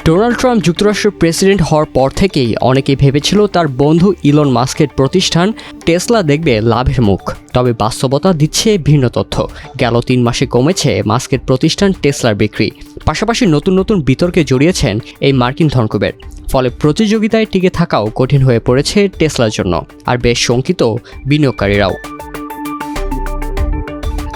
Donald Trump যুক্তরাষ্ট্রের president হওয়ার পর থেকেই অনেকেই ভেবেছিল তার বন্ধু ইলন মাস্কের প্রতিষ্ঠান টেসলা দেখবে লাভের মুখ। তবে বাস্তবতা দিচ্ছে ভিন্ন তথ্য। গেল 3 মাসে কমেছে মাস্কের প্রতিষ্ঠান টেসলার বিক্রি। পাশাপাশি নতুন নতুন বিতর্কে জড়িয়েছেন এই মার্কিন ধনকুবের। ফলে প্রতিযোগিতায় টিকে থাকাও কঠিন হয়ে পড়েছে টেসলার জন্য, আর বেশ শঙ্কিত বিনিয়োগকারীরাও।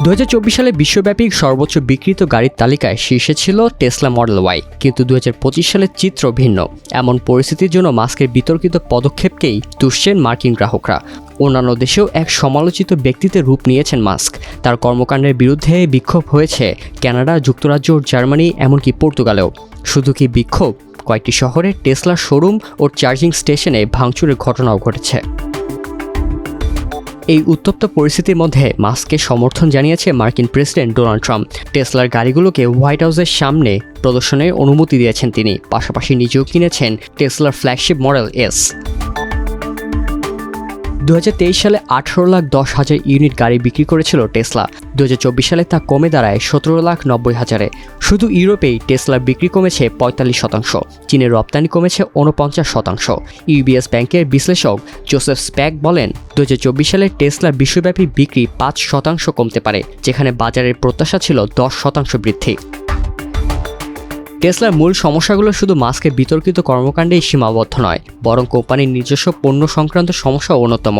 2024 সালে বিশ্বব্যাপী সর্বোচ্চ বিক্রিত গাড়ির তালিকায় শীর্ষে ছিল টেসলা মডেল ওয়াই, কিন্তু 2025 সালের চিত্র ভিন্ন। এমন পরিস্থিতির জন্য মাস্কের বিতর্কিত পদক্ষেপকেই তুষছেন মার্কিন গ্রাহকরা। অন্যান্য দেশেও এক সমালোচিত ব্যক্তিতে রূপ নিয়েছেন মাস্ক। তার কর্মকাণ্ডের বিরুদ্ধে বিক্ষোভ হয়েছে কানাডা, যুক্তরাজ্য, জার্মানি, এমনকি পর্তুগালেও। শুধু কি বিক্ষোভ, কয়েকটি শহরে টেসলার শোরুম ও চার্জিং স্টেশনে ভাঙচুরের ঘটনাও ঘটেছে। এই উত্তপ্ত পরিস্থিতির মধ্যে মাস্ককে সমর্থন জানিয়েছে মার্কিন প্রেসিডেন্ট ডোনাল্ড ট্রাম্প। টেসলার গাড়িগুলোকে হোয়াইট হাউসের সামনে প্রদর্শনের অনুমতি দিয়েছেন তিনি। পাশাপাশি নিজেও কিনেছেন টেসলার ফ্ল্যাগশিপ মডেল এস। 2023 সালে 18,10,000 ইউনিট গাড়ি বিক্রি করেছিল টেসলা। 2024 সালে তা কমে দাঁড়ায় 17,90,000-এ। শুধু ইউরোপেই টেসলার বিক্রি কমেছে 45%। চীনের রপ্তানি কমেছে 49%। ইউবিএস ব্যাংকের বিশ্লেষক জোসেফ স্প্যাক বলেন, 2024 সালে টেসলার বিশ্বব্যাপী বিক্রি 5% কমতে পারে, যেখানে বাজারের প্রত্যাশা ছিল 10% বৃদ্ধি। টেসলার মূল সমস্যাগুলো শুধু মাস্কের বিতর্কিত কর্মকাণ্ডেই সীমাবদ্ধ নয়, বরং কোম্পানির নিজস্ব পণ্য সংক্রান্ত সমস্যাও অন্যতম।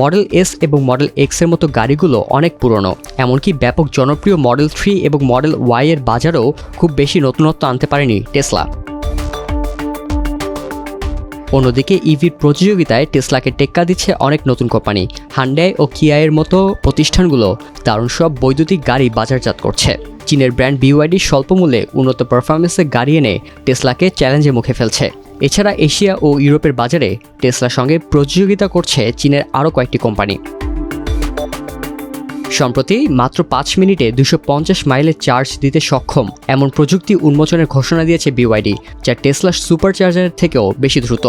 মডেল এস এবং মডেল এক্সের মতো গাড়িগুলো অনেক পুরনো, এমনকি ব্যাপক জনপ্রিয় মডেল 3 এবং মডেল ওয়াই এর বাজারেও খুব বেশি নতুনত্ব আনতে পারেনি টেসলা। অন্যদিকে ইভির প্রতিযোগিতায় টেসলাকে টেক্কা দিচ্ছে অনেক নতুন কোম্পানি। হান্ডাই ও কিয়ার মতো প্রতিষ্ঠানগুলো দারুণ সব বৈদ্যুতিক গাড়ি বাজারজাত করছে। চীনের ব্র্যান্ড বিওয়াইডি স্বল্পমূল্যে উন্নত পারফরমেন্সের গাড়ি এনে টেসলাকে চ্যালেঞ্জের মুখে ফেলছে। এছাড়া এশিয়া ও ইউরোপের বাজারে টেসলার সঙ্গে প্রতিযোগিতা করছে চীনের আরও কয়েকটি কোম্পানি। সম্প্রতি মাত্র 5 মিনিটে 250 মাইলের চার্জ দিতে সক্ষম এমন প্রযুক্তি উন্মোচনের ঘোষণা দিয়েছে বিওয়াইডি, যা টেসলার সুপারচার্জারের থেকেও বেশি দ্রুত।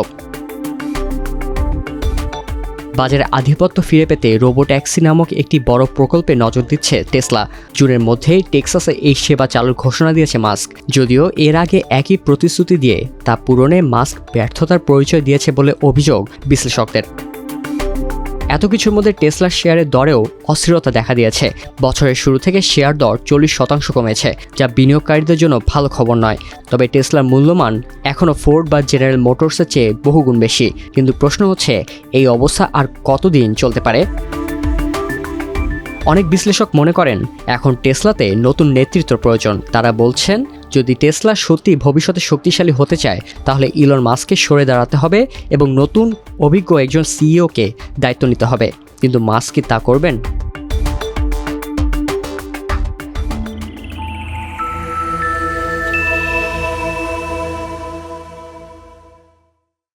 বাজারে আধিপত্য ফিরে পেতে রোবোট্যাক্সি নামক একটি বড় প্রকল্পে নজর দিচ্ছে টেসলা। জুনের মধ্যেই টেক্সাসে এই সেবা চালুর ঘোষণা দিয়েছে মাস্ক। যদিও এর আগে একই প্রতিশ্রুতি দিয়ে তা পূরণে মাস্ক ব্যর্থতার পরিচয় দিয়েছে বলে অভিযোগ বিশ্লেষকদের। এত কিছুর মধ্যে টেসলার শেয়ারের দরেও অস্থিরতা দেখা দিয়েছে। বছরের শুরু থেকে শেয়ার দর 40% কমেছে, যা বিনিয়োগকারীদের জন্য ভালো খবর নয়। তবে টেসলার মূল্যমান এখনও ফোর্ড বা জেনারেল মোটরসের চেয়ে বহুগুণ বেশি। কিন্তু প্রশ্ন হচ্ছে, এই অবস্থা আর কতদিন চলতে পারে? অনেক বিশ্লেষক মনে করেন এখন টেসলাতে নতুন নেতৃত্ব প্রয়োজন। তারা বলছেন, যদি টেসলা সত্যি ভবিষ্যতে শক্তিশালী হতে চায়, তাহলে ইলন মাস্ককে সরে দাঁড়াতে হবে এবং নতুন অভিজ্ঞ একজন সিইওকে দায়িত্ব নিতে হবে। কিন্তু মাস্ক কি তা করবেন?